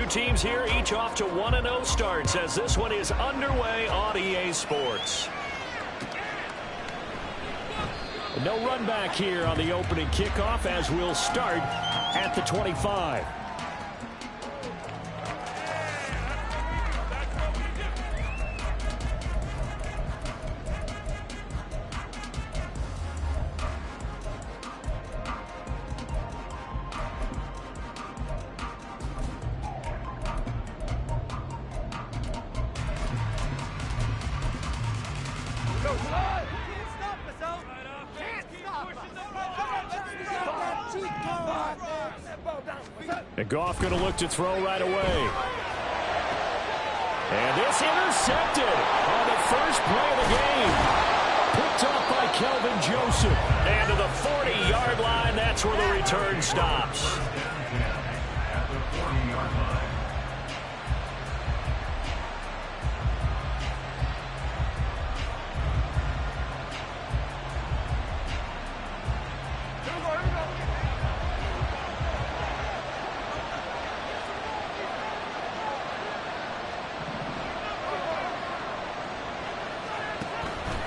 teams here, each off to 1-0 starts as this one is underway on EA Sports. No run back here on the opening kickoff as we'll start at the 25. And Goff going to look to throw right away. And this intercepted on the first play of the game. Picked up by Kelvin Joseph. And to the 40-yard line, that's where the return stops.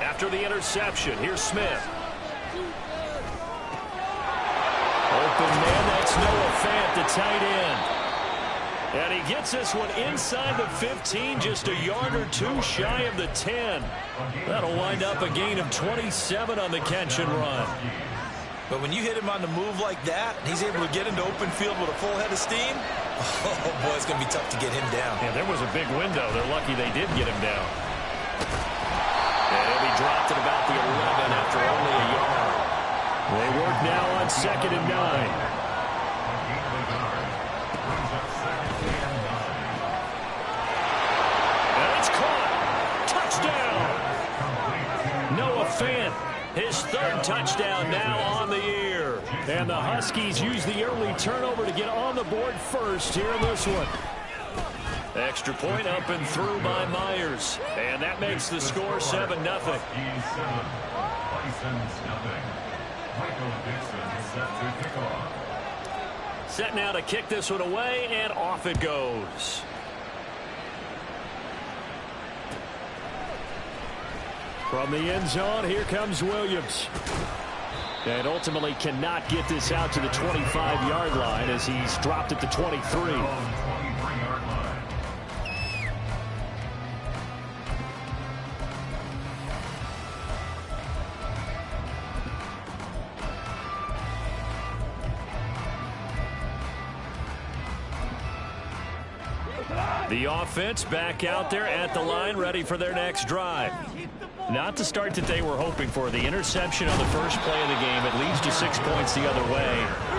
After the interception, here's Smith. Open man, that's Noah Fant, the tight end. And he gets this one inside the 15, just a yard or two shy of the 10. That'll wind up a gain of 27 on the catch and run. But when you hit him on the move like that, he's able to get into open field with a full head of steam. Oh, boy, it's going to be tough to get him down. Yeah, there was a big window. They're lucky they did get him down. And he'll be dropped at about the 11 after only a yard. They work now on 2nd and 9. And it's caught. Touchdown. Noah Fant, his 3rd touchdown now on the year. And the Huskies use the early turnover to get on the board first here in this one. Extra point up and through by Myers. And that makes the score 7-0. Set now to kick this one away, and off it goes. From the end zone, here comes Williams. And ultimately cannot get this out to the 25-yard line as he's dropped at the 23. The offense back out there at the line, ready for their next drive. Not the start that they were hoping for. The interception on the first play of the game. It leads to 6 points the other way.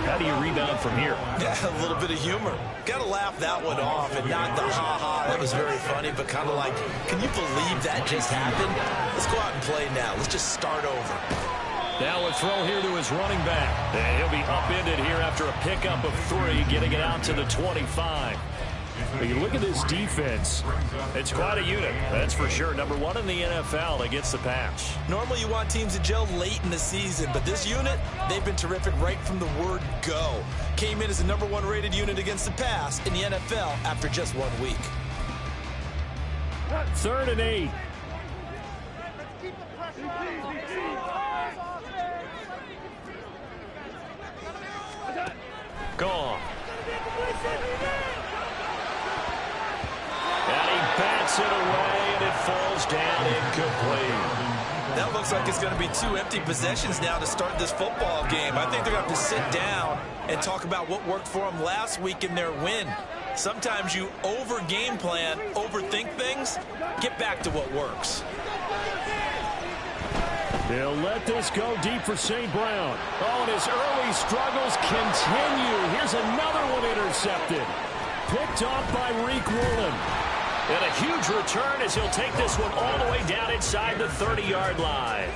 How do you rebound from here? Yeah, a little bit of humor. Got to laugh that one off and not the ha-ha. That was very funny, but kind of like, can you believe that just happened? Let's go out and play now. Let's just start over. Now a throw here to his running back. And he'll be upended here after a pickup of 3, getting it out to the 25. But you look at this defense. It's quite a unit, that's for sure. Number 1 in the NFL against the pass. Normally you want teams to gel late in the season, but this unit, they've been terrific right from the word go. Came in as the number 1 rated unit against the pass in the NFL after just 1 week. 3rd and 8. Gone. And he bats it away, and it falls down incomplete. That looks like it's going to be 2 empty possessions now to start this football game. I think they're going to have to sit down and talk about what worked for them last week in their win. Sometimes you over-game plan, overthink things. Get back to what works. They'll let this go deep for St. Brown. Oh, and his early struggles continue. Here's another one intercepted. Picked off by Reek Woolen. And a huge return as he'll take this one all the way down inside the 30-yard line.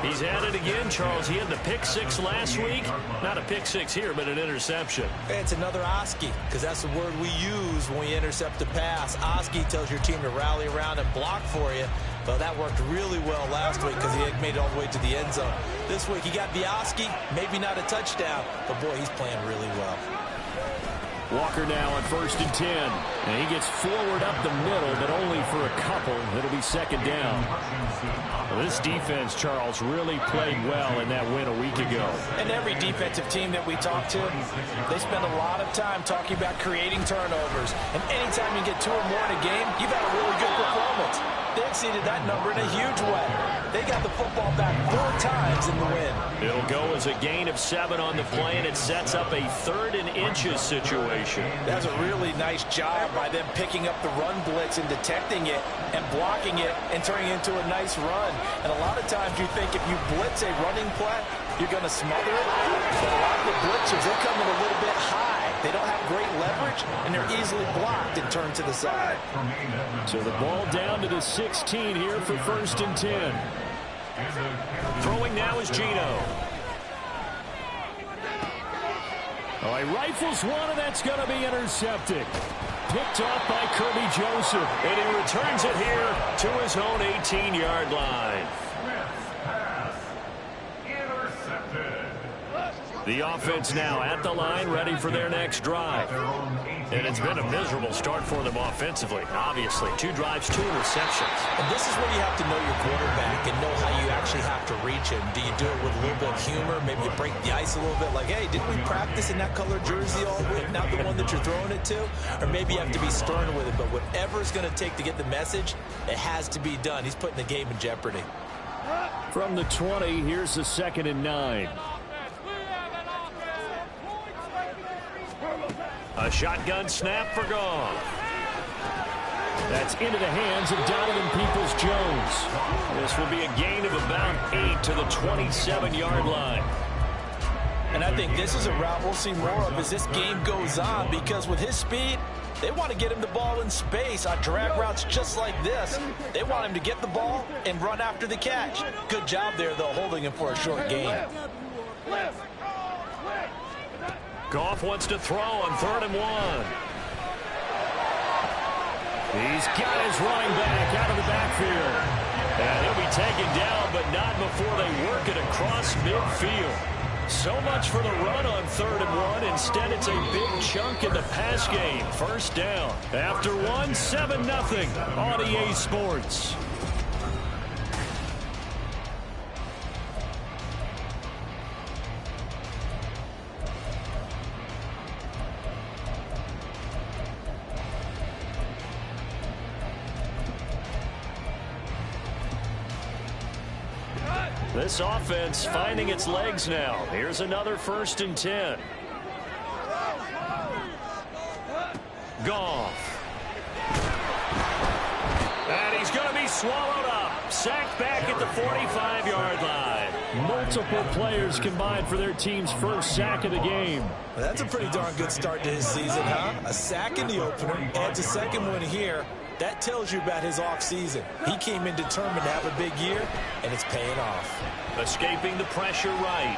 He's at it again, Charles. He had the pick 6 last week. Not a pick 6 here, but an interception. It's another Oski, because that's the word we use when we intercept a pass. Oski tells your team to rally around and block for you. Well, that worked really well last week because he had made it all the way to the end zone. This week he got the Oski, maybe not a touchdown, but boy, he's playing really well. Walker now on 1st and 10. And he gets forward up the middle, but only for a couple. It'll be 2nd down. Well, this defense, Charles, really played well in that win a week ago. And every defensive team that we talk to, they spend a lot of time talking about creating turnovers. And anytime you get 2 or more in a game, you've had a really good performance. They exceeded that number in a huge way. They got the football back 4 times in the win. It'll go as a gain of 7 on the play, and it sets up a 3rd and inches situation. That's a really nice job by them picking up the run blitz and detecting it and blocking it and turning it into a nice run. And a lot of times you think if you blitz a running play, you're going to smother it. But a lot of the blitzers, they come in a little bit high. They don't have great leverage, and they're easily blocked and turned to the side. So the ball down to the 16 here for 1st and 10. Throwing now is Geno. Oh, he rifles one, and that's going to be intercepted. Picked off by Kirby Joseph. And he returns it here to his own 18-yard line. The offense now at the line, ready for their next drive. And it's been a miserable start for them offensively. Obviously, 2 drives, 2 interceptions. And this is where you have to know your quarterback and know how you actually have to reach him. Do you do it with a little bit of humor? Maybe you break the ice a little bit like, hey, didn't we practice in that color jersey all week, not the one that you're throwing it to? Or maybe you have to be stern with it. But whatever it's going to take to get the message, it has to be done. He's putting the game in jeopardy. From the 20, here's the 2nd and 9. A shotgun snap for Goff. That's into the hands of Donovan Peoples-Jones. This will be a gain of about 8 to the 27-yard line. And I think this is a route we'll see more of as this game goes on, because with his speed, they want to get him the ball in space on drag routes just like this. They want him to get the ball and run after the catch. Good job there, though, holding him for a short gain. Goff wants to throw on 3rd and 1. He's got his running back out of the backfield. And he'll be taken down, but not before they work it across midfield. So much for the run on 3rd and 1. Instead, it's a big chunk in the pass game. 1st down. After 1, 7-0 on EA Sports. This offense finding its legs now. Here's another 1st and 10. Goff. And he's going to be swallowed up. Sacked back at the 45-yard line. Multiple players combined for their team's 1st sack of the game. Well, that's a pretty darn good start to his season, huh? A sack in the opener, adds a 2nd one here. That tells you about his offseason. He came in determined to have a big year, and it's paying off. Escaping the pressure right.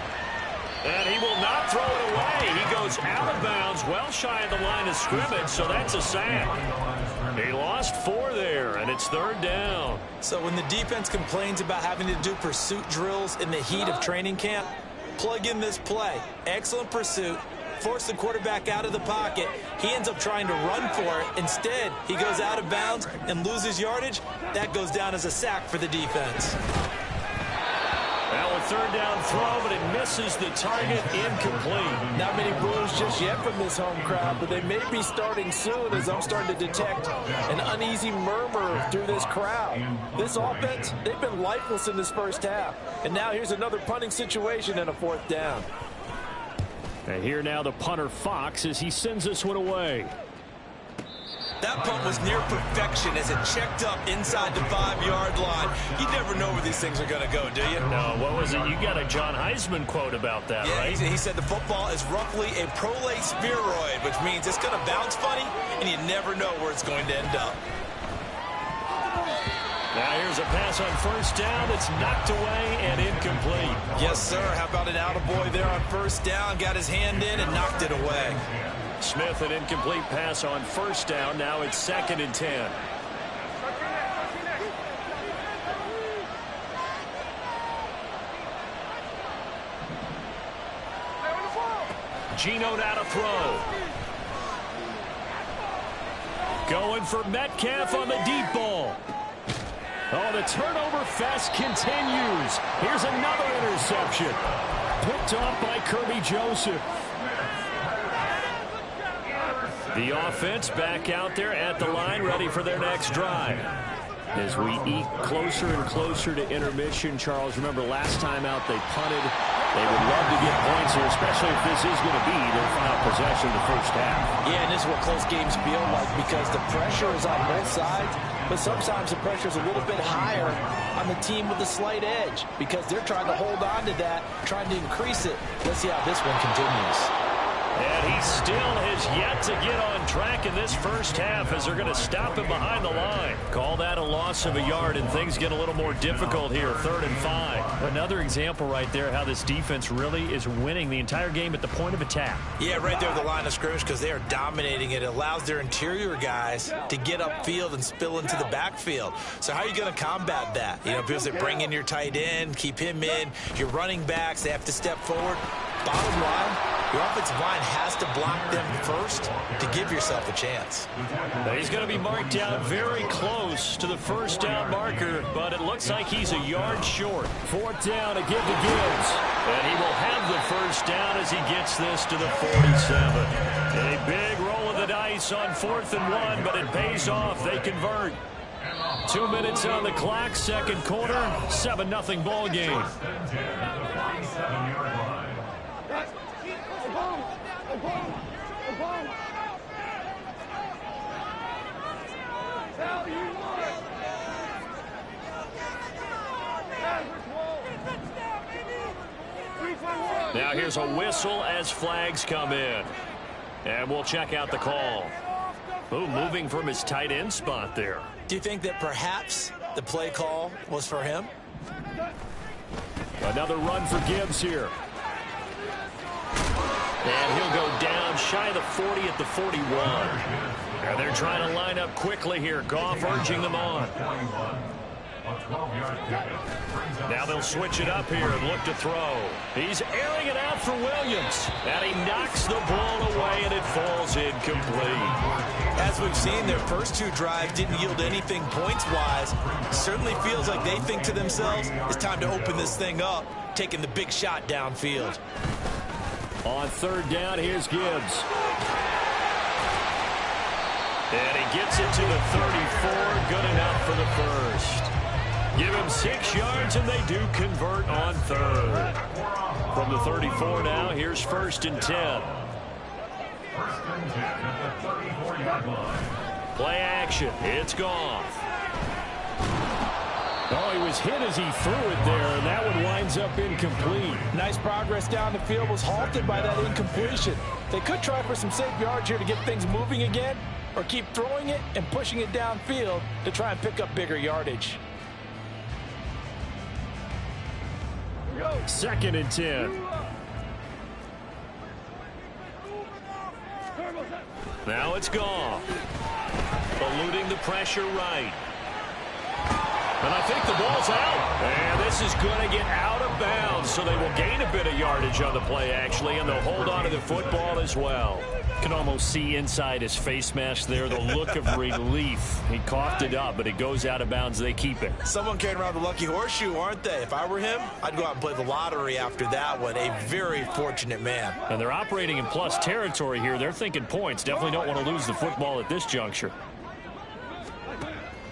And he will not throw it away. He goes out of bounds, well shy of the line of scrimmage, so that's a sack. He lost 4 there, and it's 3rd down. So when the defense complains about having to do pursuit drills in the heat of training camp, plug in this play. Excellent pursuit. Force the quarterback out of the pocket. He ends up trying to run for it. Instead, he goes out of bounds and loses yardage. That goes down as a sack for the defense. Now a 3rd down throw, but it misses the target, incomplete. Not many boos just yet from this home crowd, but they may be starting soon as I'm starting to detect an uneasy murmur through this crowd. This offense, they've been lifeless in this 1st half. And now here's another punting situation and a 4th down. And here now the punter Fox as he sends this one away. That punt was near perfection as it checked up inside the 5-yard line. You never know where these things are going to go, do you? No, what was it? You got a John Heisman quote about that, yeah, right? He said the football is roughly a prolate spheroid, which means it's going to bounce funny, and you never know where it's going to end up. Now here's a pass on 1st down. It's knocked away and incomplete. Yes, sir. How about an attaboy there on 1st down? Got his hand in and knocked it away. Smith, an incomplete pass on 1st down. Now it's 2nd and 10. Geno now to throw. Going for Metcalf on the deep ball. Oh, the turnover fest continues. Here's another interception. Picked off by Kirby Joseph. The offense back out there at the line, ready for their next drive. As we eke closer and closer to intermission, Charles, remember last time out they punted. They would love to get points here, especially if this is going to be their final possession of the first half. Yeah, and this is what close games feel like because the pressure is on both sides, but sometimes the pressure is a little bit higher on the team with a slight edge because they're trying to hold on to that, trying to increase it. Let's see how this one continues. And he still has yet to get on track in this first half as they're going to stop him behind the line. Call that a loss of a yard, and things get a little more difficult here, 3rd and 5. Another example right there how this defense really is winning the entire game at the point of attack. Yeah, right there at the line of scrimmage because they are dominating it. It allows their interior guys to get upfield and spill into the backfield. So how are you going to combat that? You know, because they bring in your tight end, keep him in. Your running backs, they have to step forward. Bottom line, your offensive line has to block them first to give yourself a chance. He's going to be marked down very close to the first down marker, but it looks like he's a yard short. 4th down to give to Gibbs. And he will have the first down as he gets this to the 47. A big roll of the dice on 4th and 1, but it pays off. They convert. 2 minutes on the clock, 2nd quarter, 7-0 ball game. Now here's a whistle as flags come in. And we'll check out the call. Oh, moving from his tight end spot there. Do you think that perhaps the play call was for him? Another run for Gibbs here. And he'll go down shy of the 40 at the 41. And they're trying to line up quickly here. Goff urging them on. Now they'll switch it up here and look to throw. He's airing it out for Williams. And he knocks the ball away, and it falls incomplete. As we've seen, their first 2 drives didn't yield anything points-wise. Certainly feels like they think to themselves, it's time to open this thing up, taking the big shot downfield. On 3rd down, here's Gibbs. And he gets it to the 34. Good enough for the first. Give him 6 yards, and they do convert on 3rd. From the 34 now, here's 1st and 10. Play action. It's Goff. Oh, he was hit as he threw it there, and that one winds up incomplete. Nice progress down the field, was halted by that incompletion. They could try for some safe yards here to get things moving again, or keep throwing it and pushing it downfield to try and pick up bigger yardage. 2nd and 10. Now it's Goff. Eluding the pressure right. And I think the ball's out. And this is going to get out of bounds, so they will gain a bit of yardage on the play, actually, and they'll hold on to the football as well. You can almost see inside his face mask there the look of relief. He coughed it up, but it goes out of bounds. They keep it. Someone carrying around the lucky horseshoe, aren't they? If I were him, I'd go out and play the lottery after that one. A very fortunate man. And they're operating in plus territory here. They're thinking points. Definitely don't want to lose the football at this juncture.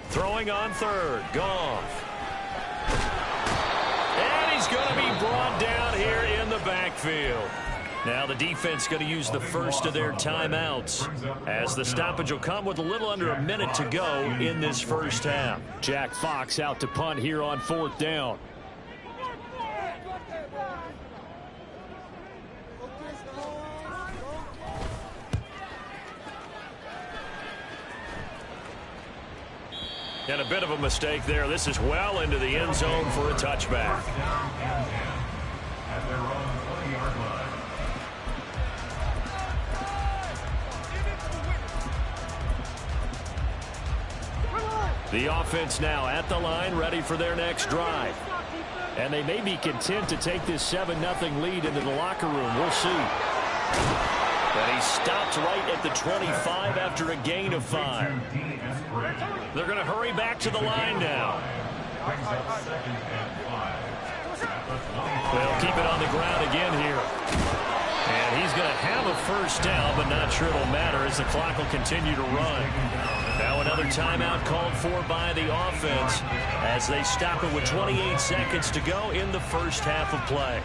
Throwing on 3rd. Goff. And he's going to be brought down here in the backfield. Now the defense going to use the first of their timeouts, as the stoppage will come with a little under a minute to go in this first half. Jack Fox out to punt here on 4th down. And a bit of a mistake there. This is well into the end zone for a touchback. The offense now at the line, ready for their next drive. And they may be content to take this 7-0 lead into the locker room. We'll see. And he stopped right at the 25 after a gain of 5. They're going to hurry back to the line now. They'll keep it on the ground again here. And he's going to have a first down, but not sure it'll matter as the clock will continue to run. Now another timeout called for by the offense as they stop it with 28 seconds to go in the first half of play.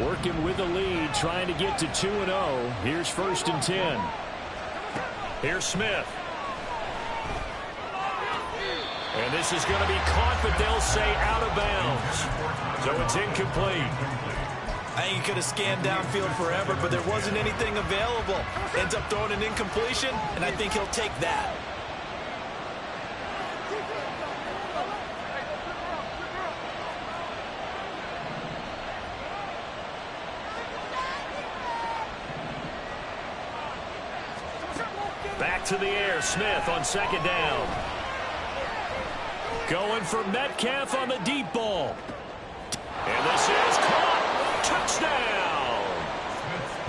Working with the lead, trying to get to 2-0. Here's 1st and 10. Here's Smith. And this is going to be caught, but they'll say out of bounds. So it's incomplete. I think he could have scanned downfield forever, but there wasn't anything available. Ends up throwing an incompletion, and I think he'll take that. Back to the air, Smith on 2nd down. Going for Metcalf on the deep ball. And this is caught. Touchdown!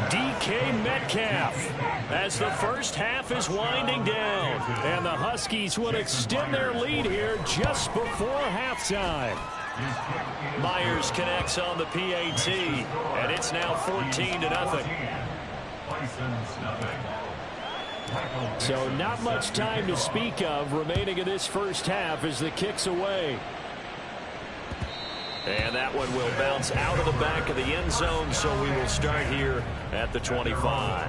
DK Metcalf as the first half is winding down. And the Huskies will extend their lead here just before halftime. Myers connects on the PAT, and it's now 14-0. So not much time to speak of remaining in this first half as the kick's away. And that one will bounce out of the back of the end zone, so we will start here at the 25.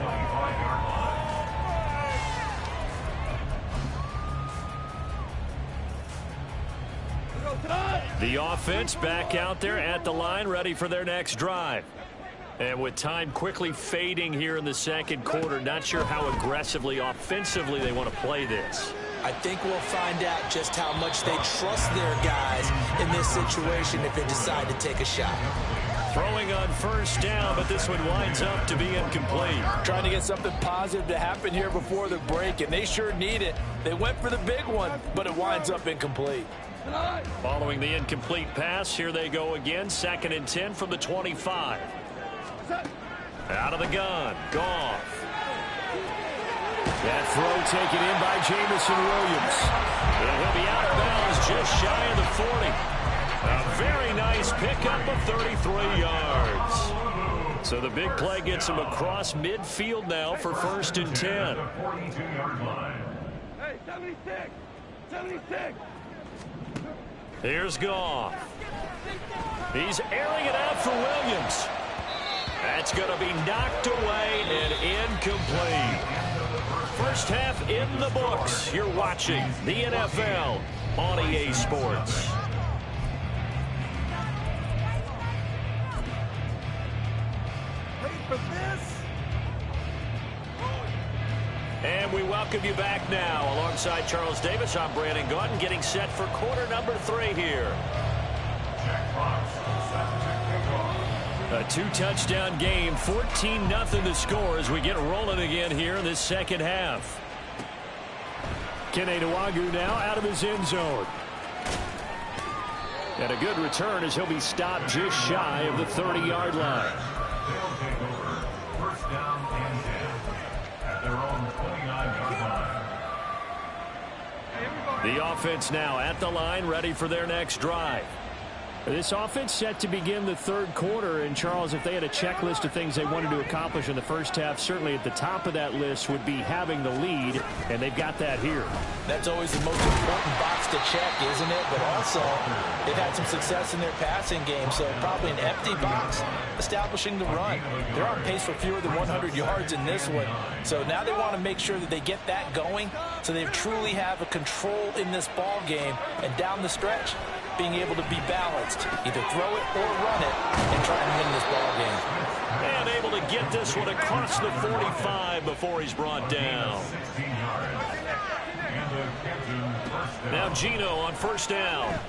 The offense back out there at the line, ready for their next drive. And with time quickly fading here in the second quarter, not sure how aggressively, offensively they want to play this. I think we'll find out just how much they trust their guys in this situation if they decide to take a shot. Throwing on 1st down, but this one winds up to be incomplete. Trying to get something positive to happen here before the break, and they sure need it. They went for the big one, but it winds up incomplete. Following the incomplete pass, here they go again. 2nd and 10 from the 25. Out of the gun, Goff. That throw taken in by Jameson Williams. And he'll be out of bounds just shy of the 40. A very nice pickup of 33 yards. So the big play gets him across midfield now for 1st and 10. Hey, 76! 76! Here's Goff. He's airing it out for Williams. That's going to be knocked away and incomplete. First half in the books. You're watching the NFL on EA Sports. Wait for this! And we welcome you back now. Alongside Charles Davis, I'm Brandon Gaudin, getting set for quarter number 3 here. A 2-touchdown game, 14-0 the score as we get rolling again here in this second half. Kene Nwangwu now out of his end zone. And a good return as he'll be stopped just shy of the 30-yard line. First down and 10 at their own 29-yard line. The offense now at the line, ready for their next drive. This offense set to begin the 3rd quarter, and Charles, if they had a checklist of things they wanted to accomplish in the first half, certainly at the top of that list would be having the lead, and they've got that here. That's always the most important box to check, isn't it? But also, they've had some success in their passing game, so probably an empty box establishing the run. They're on pace for fewer than 100 yards in this one, so now they want to make sure that they get that going so they truly have a control in this ball game, and down the stretch, being able to be balanced, either throw it or run it, and try and win this ball game. And able to get this one across the 45 before he's brought down. Now Gino on 1st down.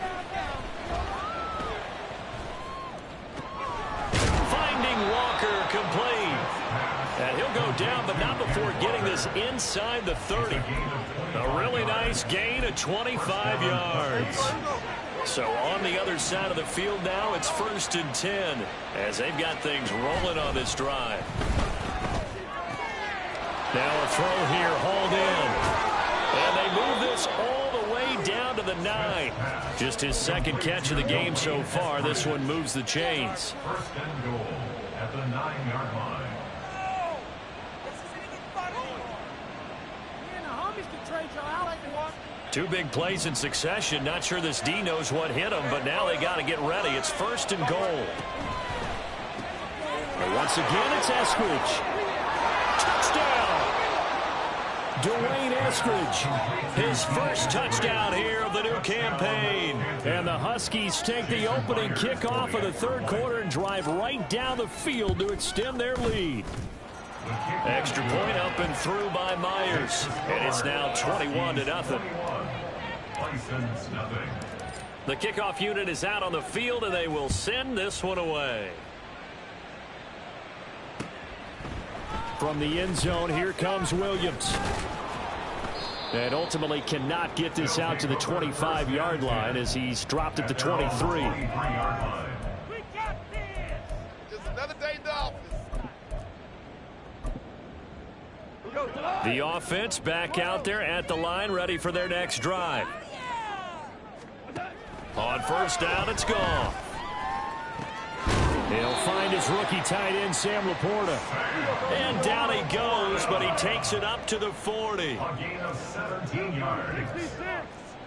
Finding Walker complete. And he'll go down, but not before getting this inside the 30. A really nice gain of 25 yards. So on the other side of the field now, it's 1st and 10 as they've got things rolling on this drive. Now a throw here, hauled in. And they move this all the way down to the 9. Just his second catch of the game so far. This one moves the chains. First and goal at the 9-yard line. Two big plays in succession. Not sure this D knows what hit him, but now they got to get ready. It's first and goal. And once again, it's Eskridge. Touchdown! Dwayne Eskridge, his first touchdown here of the new campaign. And the Huskies take the opening kickoff of the third quarter and drive right down the field to extend their lead. Extra point up and through by Myers. And it's now 21-0. The kickoff unit is out on the field, and they will send this one away. From the end zone, here comes Williams. And ultimately cannot get this out to the 25-yard line as he's dropped at the 23. Just another day in the office. The offense back out there at the line, ready for their next drive. On first down, it's gone. He'll find his rookie tight end, Sam Laporta. And down he goes, but he takes it up to the 40. A gain of 17 yards.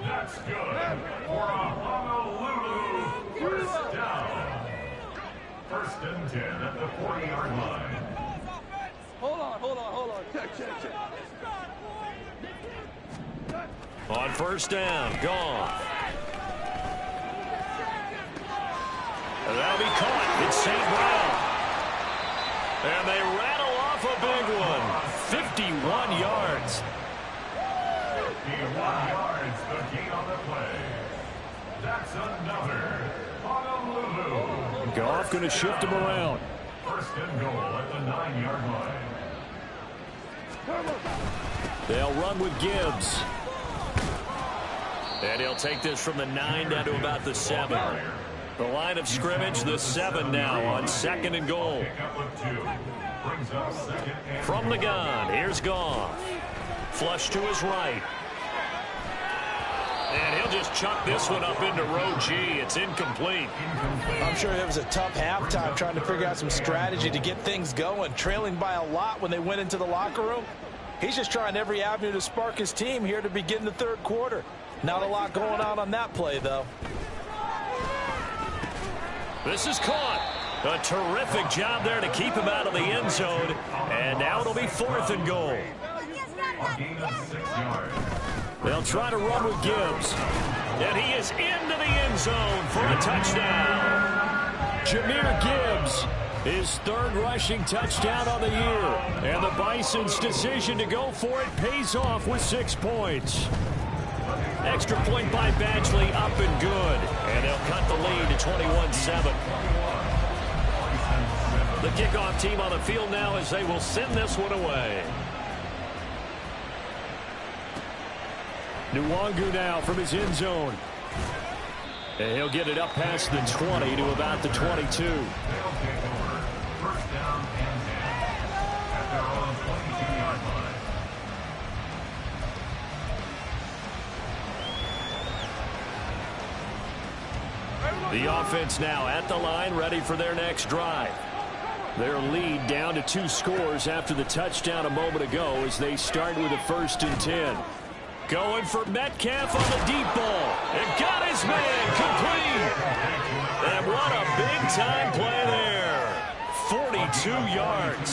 That's good for a Honolulu first down. First and 10 at the 40-yard line. Hold on. Check. On first down, gone. And that'll be caught. It's St. Brown. And they rattle off a big one. 51 yards. 51 yards, the gain on the play. That's another Honolulu. Goff going to shift him around. First and goal at the 9-yard line. They'll run with Gibbs. And he'll take this from the 9 down to about the 7. The line of scrimmage, the 7 now on second and goal. From the gun, here's Goff. Flush to his right. And he'll just chuck this one up into row G. It's incomplete. I'm sure it was a tough halftime trying to figure out some strategy to get things going. Trailing by a lot when they went into the locker room. He's just trying every avenue to spark his team here to begin the third quarter. Not a lot going on that play, though. This is caught. A terrific job there to keep him out of the end zone. And now it'll be fourth and goal. A gain of 6 yards. They'll try to run with Gibbs. And he is into the end zone for a touchdown. Jahmyr Gibbs, his third rushing touchdown on the year. And the Bison's decision to go for it pays off with 6 points. Extra point by Badgley, up and good. And they'll cut the lead to 21-7. The kickoff team on the field now as they will send this one away. Nwangu now from his end zone. And he'll get it up past the 20 to about the 22. They'll take over. First down and 10 at their own 22-yard line. The offense now at the line, ready for their next drive. Their lead down to 2 scores after the touchdown a moment ago as they start with a first and 10. Going for Metcalf on the deep ball. And got his man complete. And what a big-time play there. 42 yards.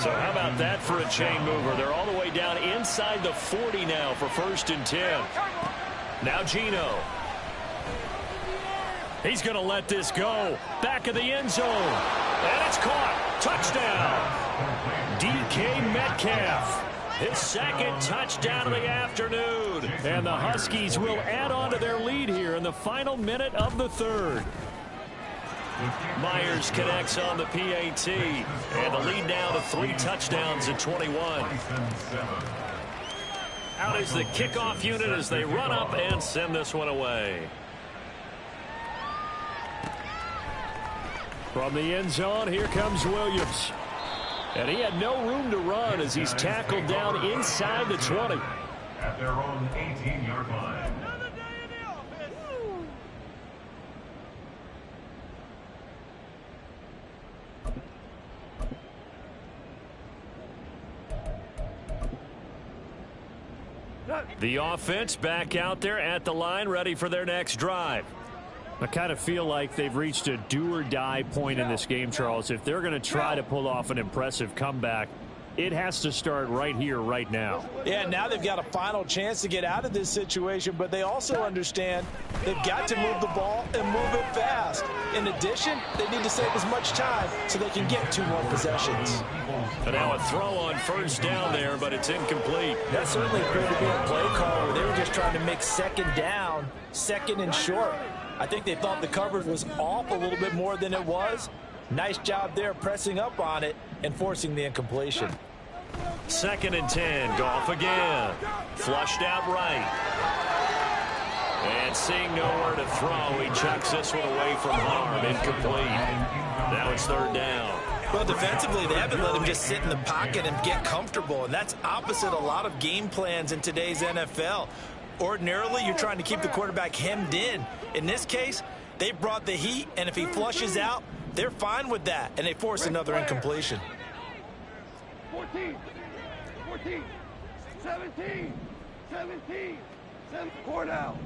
So how about that for a chain mover? They're all the way down inside the 40 now for first and 10. Now Geno. He's going to let this go. Back of the end zone. And it's caught. Touchdown. DK Metcalf. His second touchdown of the afternoon. And the Huskies will add on to their lead here in the final minute of the third. Myers connects on the PAT. And the lead now to 3 touchdowns at 21. Out is the kickoff unit as they run up and send this one away. From the end zone, here comes Williams. And he had no room to run as he's tackled down inside the 20. At their own 18-yard line. The offense back out there at the line, ready for their next drive. I kind of feel like they've reached a do-or-die point in this game, Charles. If they're going to try to pull off an impressive comeback, it has to start right here, right now. Yeah, now they've got a final chance to get out of this situation, but they also understand they've got to move the ball and move it fast. In addition, they need to save as much time so they can get 2 more possessions. And now a throw on first down there, but it's incomplete. That certainly appeared to be a play call where they were just trying to make second down, second and short. I think they thought the coverage was off a little bit more than it was. Nice job there pressing up on it and forcing the incompletion. 2nd and 10. Goff again. Flushed out right. And seeing nowhere to throw, he chucks this one away from harm. Incomplete. Now it's 3rd down. Well, defensively, they haven't let him just sit in the pocket and get comfortable, and that's opposite a lot of game plans in today's NFL. Ordinarily, you're trying to keep the quarterback hemmed in. In this case, they brought the heat, and if he flushes out, they're fine with that, and they force another incompletion. 14, 17, 4 down.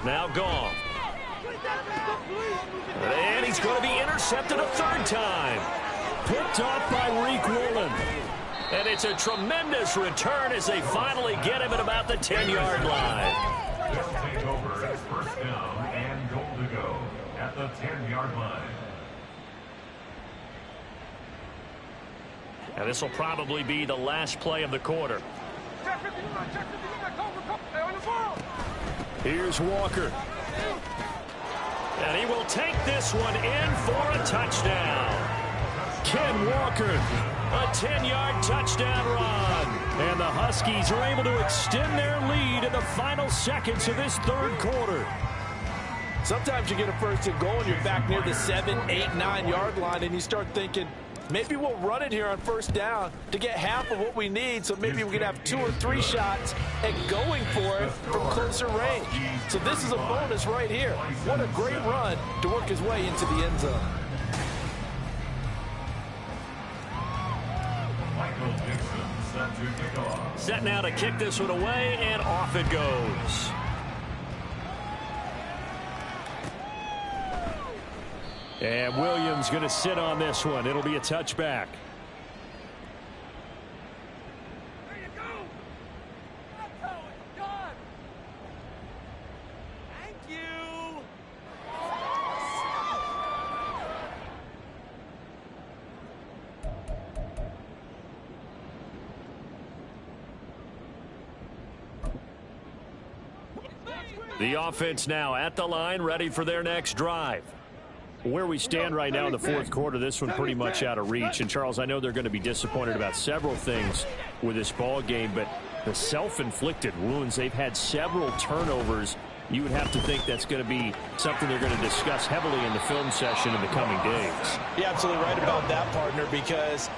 Now Goff. And he's going to be intercepted a 3rd time. Picked off by Reek Woolen. And it's a tremendous return as they finally get him at about the 10-yard line. They'll take over as 1st down and goal to go at the 10-yard line. And this will probably be the last play of the quarter. Here's Walker. And he will take this one in for a touchdown. Ken Walker, a 10-yard touchdown run. And the Huskies are able to extend their lead in the final seconds of this 3rd quarter. Sometimes you get a 1st and goal and you're back near the 7, 8, 9-yard line and you start thinking, maybe we'll run it here on 1st down to get half of what we need, so maybe we can have 2 or 3 shots at going for it from closer range. So this is a bonus right here. What a great run to work his way into the end zone. Michael Dixon set to kick off. Set now to kick this one away, and off it goes. And Williams going to sit on this one. It'll be a touchback. There you go. That's how it's done. Thank you. The offense now at the line, ready for their next drive. Where we stand right now in the 4th quarter, this one pretty much out of reach. And, Charles, I know they're going to be disappointed about several things with this ball game, but the self-inflicted wounds, they've had several turnovers. You would have to think that's going to be something they're going to discuss heavily in the film session in the coming days. You're absolutely right about that, partner, because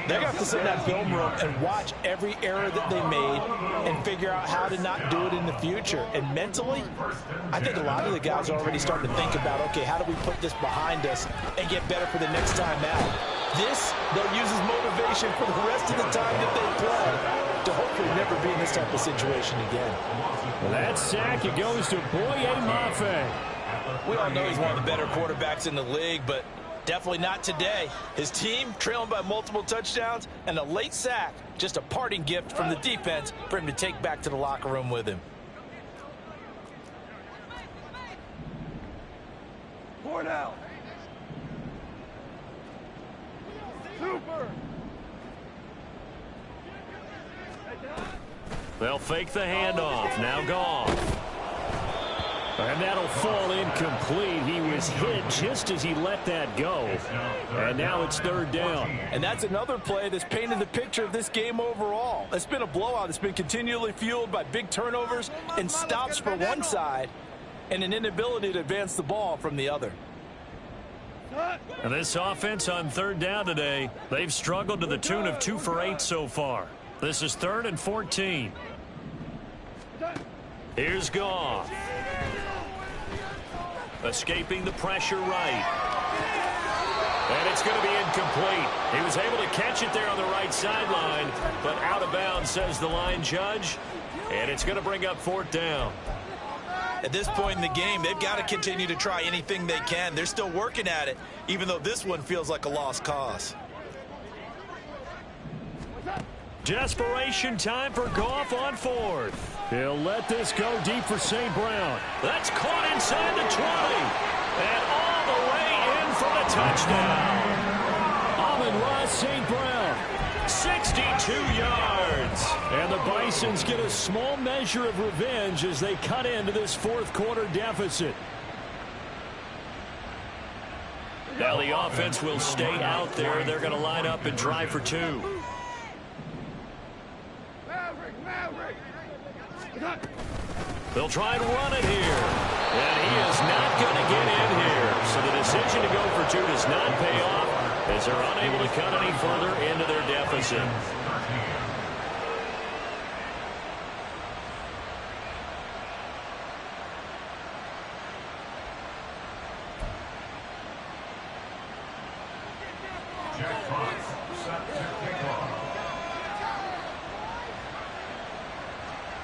they're going to have to sit in that film room and watch every error that they made and figure out how to not do it in the future. And mentally, I think a lot of the guys are already starting to think about, okay, how do we put this behind us and get better for the next time out? This, they'll use as motivation for the rest of the time that they play to hopefully never be in this type of situation again. Well, that sack, it goes to Boye Mafe. We all know he's one of the better quarterbacks in the league, but definitely not today. His team trailing by multiple touchdowns and a late sack, just a parting gift from the defense for him to take back to the locker room with him. 4 down. Super. They'll fake the handoff. Now Goff. And that'll fall incomplete. He was hit just as he let that go. And now it's 3rd down. And that's another play that's painted the picture of this game overall. It's been a blowout. It's been continually fueled by big turnovers and stops for one side and an inability to advance the ball from the other. And this offense on third down today, they've struggled to the tune of 2 for 8 so far. This is 3rd and 14. Here's Goff. Escaping the pressure right. And it's going to be incomplete. He was able to catch it there on the right sideline, but out of bounds, says the line judge. And it's going to bring up 4th down. At this point in the game, they've got to continue to try anything they can. They're still working at it, even though this one feels like a lost cause. Desperation time for Goff on 4th. He'll let this go deep for St. Brown. That's caught inside the 20. And all the way in for the touchdown. Amon-Ra St. Brown, 62 yards. And the Bisons get a small measure of revenge as they cut into this 4th quarter deficit. Now the offense will stay out there. They're going to line up and try for 2. They'll try and run it here. And he is not going to get in here. So the decision to go for 2 does not pay off as they're unable to cut any further into their deficit.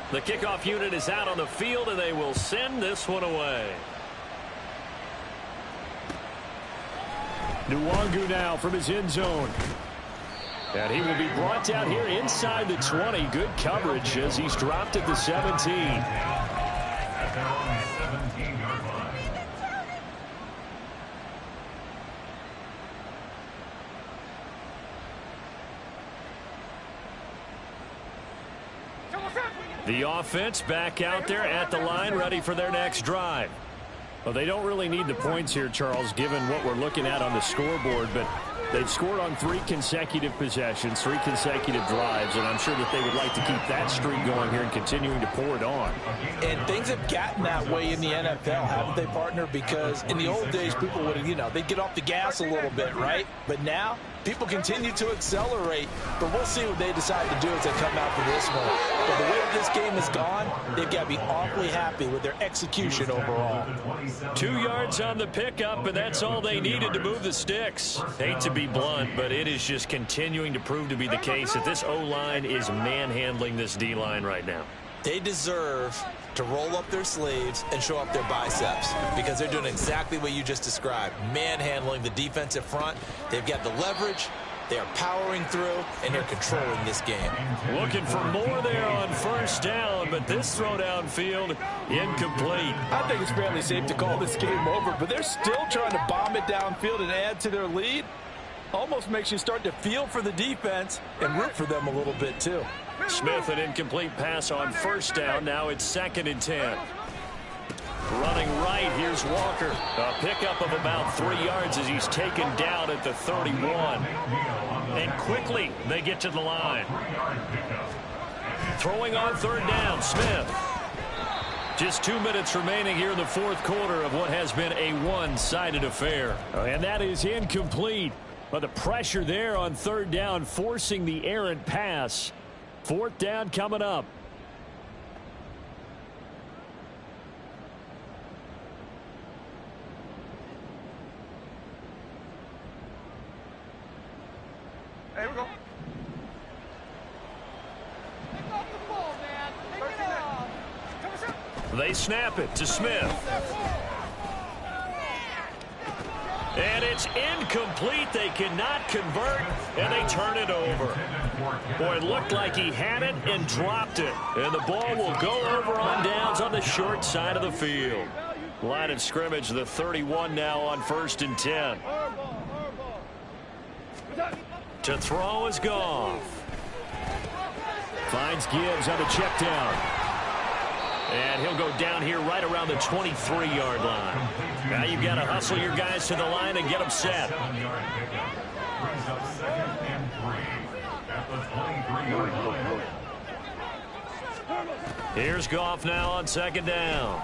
The kickoff unit is out on the field, and they will send this one away. Nwangu now from his end zone. And he will be brought down here inside the 20. Good coverage as he's dropped at the 17. At their own 17-yard line. The offense back out there at the line, ready for their next drive. Well, they don't really need the points here, Charles, given what we're looking at on the scoreboard, but they've scored on 3 consecutive possessions, 3 consecutive drives, and I'm sure that they would like to keep that streak going here and continuing to pour it on. And things have gotten that way in the NFL, haven't they, partner? Because in the old days, people would, they'd get off the gas a little bit, right? But now, people continue to accelerate, but we'll see what they decide to do as they come out for this one. But the way this game has gone, they've got to be awfully happy with their execution overall. 2 yards on the pickup, and that's all they needed to move the sticks. Hate to be blunt, but it is just continuing to prove to be the case that this O-line is manhandling this D-line right now. They deserve to roll up their sleeves and show up their biceps because they're doing exactly what you just described, manhandling the defensive front. They've got the leverage, they are powering through, and they're controlling this game. Looking for more there on 1st down, but this throw downfield incomplete. I think it's fairly safe to call this game over, but they're still trying to bomb it downfield and add to their lead. Almost makes you start to feel for the defense and root for them a little bit too. Smith, an incomplete pass on 1st down. Now it's 2nd and 10. Running right, here's Walker. A pickup of about 3 yards as he's taken down at the 31. And quickly, they get to the line. Throwing on 3rd down, Smith. Just 2 minutes remaining here in the 4th quarter of what has been a one-sided affair. And that is incomplete. But the pressure there on 3rd down, forcing the errant pass. 4th down coming up. Here we go. Pick up the ball, man. Pick it up. They snap it to Smith. And it's incomplete. They cannot convert, and they turn it over. Boy, it looked like he had it and dropped it. And the ball will go over on downs on the short side of the field. Line of scrimmage, the 31 now on 1st and 10. To throw is Goff. Finds Gibbs on the check down. And he'll go down here right around the 23-yard line. Now you've got to hustle your guys to the line and get them set. Here's Goff now on 2nd down.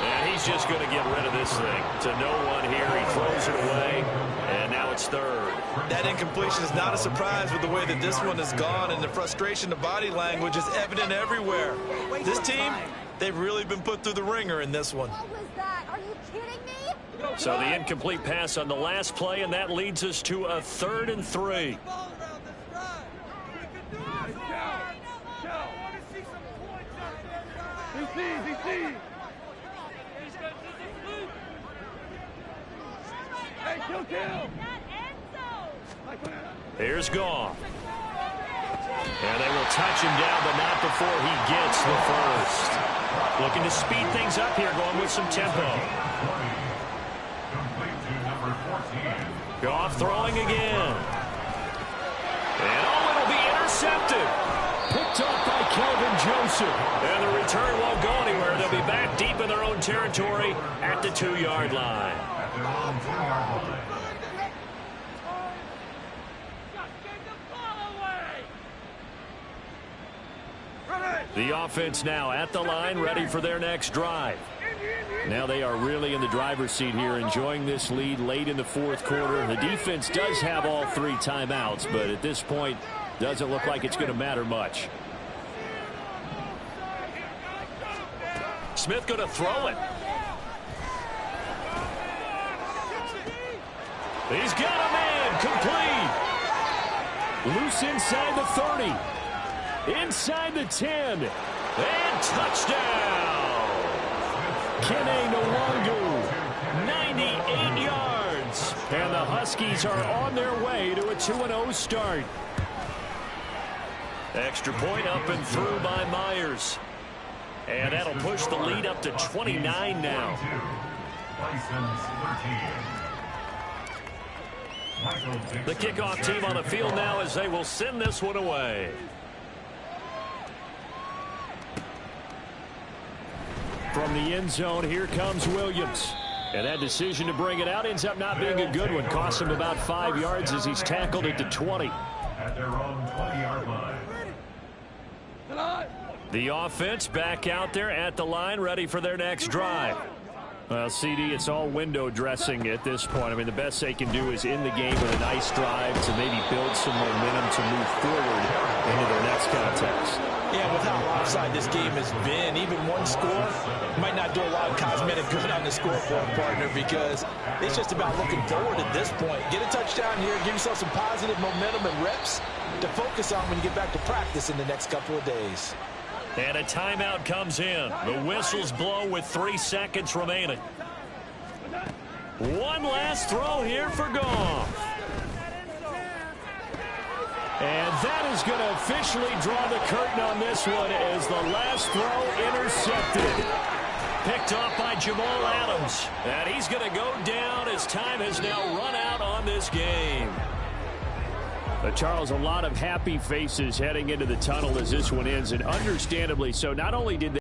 And he's just going to get rid of this thing. To no one here. He throws it away. And now it's third. That incompletion is not a surprise with the way that this one has gone. And the frustration, the body language is evident everywhere. This team, they've really been put through the ringer in this one. What was that? Are you kidding me? So the incomplete pass on the last play, and that leads us to a 3rd and 3. Here's Goff. And they will touch him down, but not before he gets the first. Looking to speed things up here, going with some tempo. Goff throwing again. And it'll be intercepted. Picked up by Kelvin Joseph. And the return won't go anywhere. They'll be back deep in their own territory at the 2-yard line. The offense now at the line, ready for their next drive. Now they are really in the driver's seat here, enjoying this lead late in the 4th quarter. The defense does have all 3 timeouts, but at this point, doesn't look like it's going to matter much. Smith going to throw it. He's got a man, complete. Loose inside the 30. Inside the 10. And touchdown. Kene Nwangu, 98 yards. And the Huskies are on their way to a 2-0 start. Extra point up and through by Myers. And that'll push the lead up to 29 now. The kickoff team on the field now as they will send this one away. From the end zone, here comes Williams. And that decision to bring it out ends up not being a good one. Cost him about 5 yards as he's tackled at the 20. At their own 20-yard line. The offense back out there at the line, ready for their next drive. Well, CD, it's all window dressing at this point. I mean, the best they can do is end the game with a nice drive to maybe build some momentum to move forward into their next contest. Yeah, with how lopsided this game has been, even one score might not do a lot of cosmetic good on the scoreboard, partner, because it's just about looking forward at this point. Get a touchdown here, give yourself some positive momentum and reps to focus on when you get back to practice in the next couple of days. And a timeout comes in. The whistles blow with 3 seconds remaining. One last throw here for Goff. And that is going to officially draw the curtain on this one as the last throw intercepted. Picked off by Jamal Adams. And he's going to go down as time has now run out on this game. But Charles, a lot of happy faces heading into the tunnel as this one ends, and understandably so. Not only did they